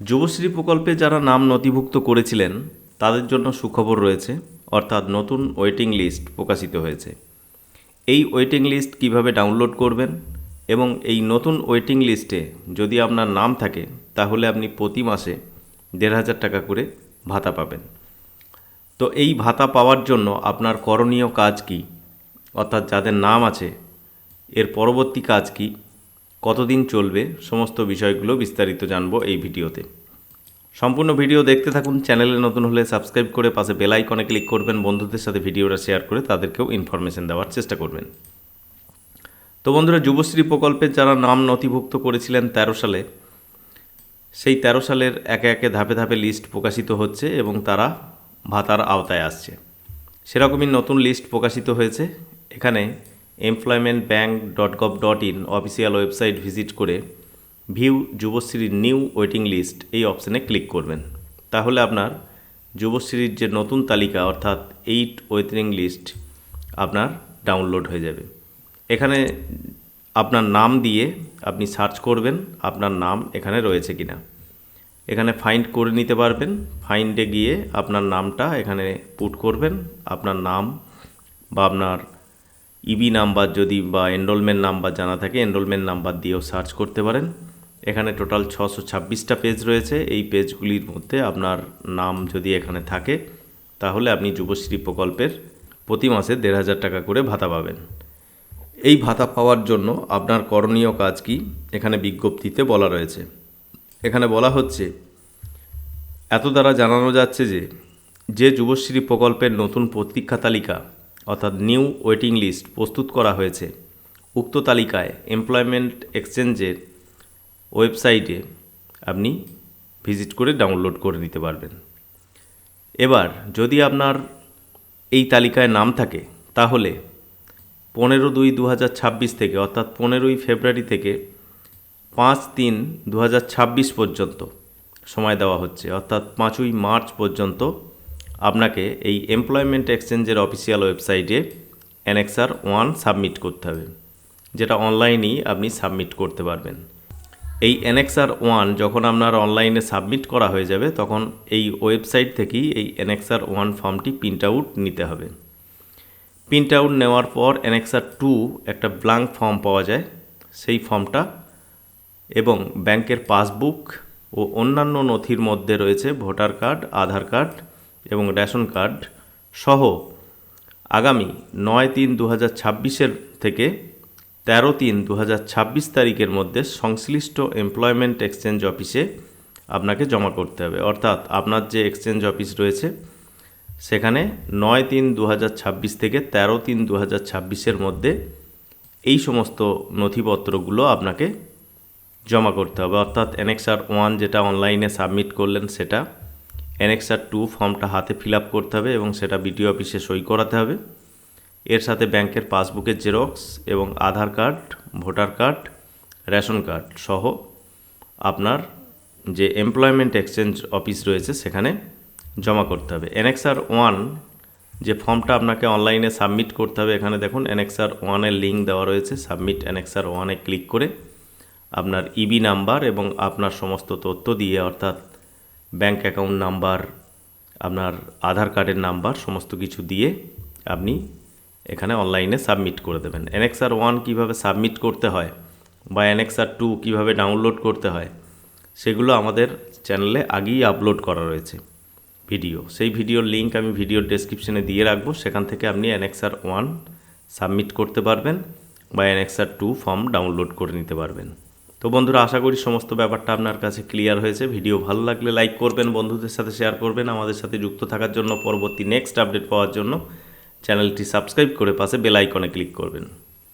যুবশ্রী প্রকল্পে যারা নাম নথিভুক্ত করেছিলেন তাদের জন্য সুখবর রয়েছে, অর্থাৎ নতুন ওয়েটিং লিস্ট প্রকাশিত হয়েছে। এই ওয়েটিং লিস্ট কিভাবে ডাউনলোড করবেন এবং এই নতুন ওয়েটিং লিস্টে যদি আপনার নাম থাকে তাহলে আপনি প্রতি মাসে ১,৫০০ টাকা করে ভাতা পাবেন। তো এই ভাতা পাওয়ার জন্য আপনার করণীয় কাজ কি, অর্থাৎ যাদের নাম আছে এর পরবর্তী কাজ কি, কতদিন চলবে, সমস্ত বিষয়গুলো বিস্তারিত জানবো এই ভিডিওতে। সম্পূর্ণ ভিডিও দেখতে থাকুন। চ্যানেলে নতুন হলে সাবস্ক্রাইব করে পাশে বেল আইকনে ক্লিক করবেন। বন্ধুদের সাথে ভিডিওটা শেয়ার করে তাদেরকেও ইনফরমেশন দেওয়ার চেষ্টা করবেন। তো বন্ধুরা, যুবশ্রী প্রকল্পে যারা নাম নথিভুক্ত করেছিলেন ১৩ সালে, সেই ১৩ সালের একে একে ধাপে ধাপে লিস্ট প্রকাশিত হচ্ছে এবং তারা ভাতার আওতায় আসছে। সেরকমই নতুন লিস্ট প্রকাশিত হয়েছে। এখানে employmentbank.gov.in অফিসিয়াল ওয়েবসাইট ভিজিট করে ভিউ যুবশ্রীর নিউ ওয়েটিং লিস্ট এই অপশানে ক্লিক করবেন। তাহলে আপনার যুবশ্রীর যে নতুন তালিকা অর্থাৎ 8 ওয়েটিং লিস্ট আপনার ডাউনলোড হয়ে যাবে। এখানে আপনার নাম দিয়ে আপনি সার্চ করবেন আপনার নাম এখানে রয়েছে কিনা। এখানে ফাইন্ড করে নিতে পারবেন। ফাইন্ডে গিয়ে আপনার নামটা এখানে পুট করবেন। আপনার নাম বা আপনার ইবি নাম্বার যদি বা এনরোলমেন্ট নাম্বার জানা থাকে এনরোলমেন্ট নাম্বার দিয়েও সার্চ করতে পারেন। এখানে টোটাল 626টা পেজ রয়েছে। এই পেজগুলির মধ্যে আপনার নাম যদি এখানে থাকে তাহলে আপনি যুবশ্রী প্রকল্পের প্রতি মাসে ১,৫০০ টাকা করে ভাতা পাবেন। এই ভাতা পাওয়ার জন্য আপনার করণীয় কাজ কি এখানে বিজ্ঞপ্তিতে বলা রয়েছে। এখানে বলা হচ্ছে, এত দ্বারা জানানো যাচ্ছে যে যুবশ্রী প্রকল্পের নতুন প্রতীক্ষা তালিকা অর্থাৎ নিউ ওয়েটিং লিস্ট প্রস্তুত করা হয়েছে, উক্ত তালিকায় এমপ্লয়মেন্ট এক্সচেঞ্জের ওয়েবসাইটে আপনি ভিজিট করে ডাউনলোড করে নিতে পারবেন। এবার যদি আপনার এই তালিকায় নাম থাকে তাহলে 15/2/2026 থেকে অর্থাৎ 15ই ফেব্রুয়ারি থেকে 5/3/2026 পর্যন্ত সময় দেওয়া হচ্ছে, অর্থাৎ 5ই মার্চ পর্যন্ত আপনাকে এই এমপ্লয়মেন্ট এক্সচেঞ্জের অফিসিয়াল ওয়েবসাইটে অ্যানেক্সার 1 সাবমিট করতে হবে, যেটা অনলাইনেই আপনি সাবমিট করতে পারবেন। এই অ্যানেক্সার 1 যখন আপনার অনলাইনে সাবমিট করা হয়ে যাবে তখন এই ওয়েবসাইট থেকেই এই অ্যানেক্সার 1 ফর্মটি প্রিন্ট আউট নিতে হবে। প্রিন্ট আউট নেওয়ার পর অ্যানেক্সার 2 একটা ব্ল্যাঙ্ক ফর্ম পাওয়া যায়, সেই ফর্মটা এবং ব্যাংকের পাসবুক ও অন্যান্য নথির মধ্যে রয়েছে ভোটার কার্ড, আধার কার্ড এবং রেশন কার্ড সহ আগামী 9/3/2026 থেকে 13/3/2026 তারিখের মধ্যে সংশ্লিষ্ট এমপ্লয়মেন্ট এক্সচেঞ্জ অফিসে আপনাকে জমা করতে হবে। অর্থাৎ আপনার যে এক্সচেঞ্জ অফিস রয়েছে সেখানে 9/3/2026 থেকে 13/3/2026 মধ্যে এই সমস্ত নথিপত্রগুলো আপনাকে জমা করতে হবে। অর্থাৎ অ্যানেক্সার 1 যেটা অনলাইনে সাবমিট করলেন সেটা, অ্যানেক্সার 2 ফর্মটা হাতে ফিল আপ করতে হবে এবং সেটা বিডিও অফিসে সই করাতে হবে। এর সাথে ব্যাংকের পাসবুকের জেরক্স এবং Aadhaar card, voter card, ration card সহ আপনার যে এমপ্লয়মেন্ট এক্সচেঞ্জ অফিস রয়েছে সেখানে জমা করতে হবে। অ্যানেক্সার 1 যে ফর্মটা আপনাকে অনলাইনে সাবমিট করতে হবে, এখানে দেখুন অ্যানেক্সার 1-এর লিঙ্ক দেওয়া রয়েছে। সাবমিট অ্যানেক্সার 1-এ ক্লিক করে আপনার ইবি নাম্বার এবং আপনার সমস্ত তথ্য দিয়ে অর্থাৎ ব্যাংক অ্যাকাউন্ট নাম্বার, আপনার আধার কার্ডের নাম্বার সমস্ত কিছু দিয়ে আপনি এখানে অনলাইনে সাবমিট করে দেবেন। অ্যানেক্সার 1 কীভাবে সাবমিট করতে হয় বা অ্যানেক্সার 2 কীভাবে ডাউনলোড করতে হয় সেগুলো আমাদের চ্যানেলে আগেই আপলোড করা রয়েছে ভিডিও। সেই ভিডিওর লিঙ্ক আমি ভিডিওর ডেসক্রিপশনে দিয়ে রাখবো, সেখান থেকে আপনি অ্যানেক্সার 1 সাবমিট করতে পারবেন বা অ্যানেক্সার 2 ফর্ম ডাউনলোড করে নিতে পারবেন। তো বন্ধুরা, আশা করি সমস্ত ব্যাপারটা আপনার কাছে ক্লিয়ার হয়েছে। ভিডিও ভালো লাগলে লাইক করবেন, বন্ধুদের সাথে শেয়ার করবেন। আমাদের সাথে যুক্ত থাকার জন্য, পরবর্তী নেক্সট আপডেট পাওয়ার জন্য চ্যানেলটি সাবস্ক্রাইব করে পাশে বেল আইকনে ক্লিক করবেন।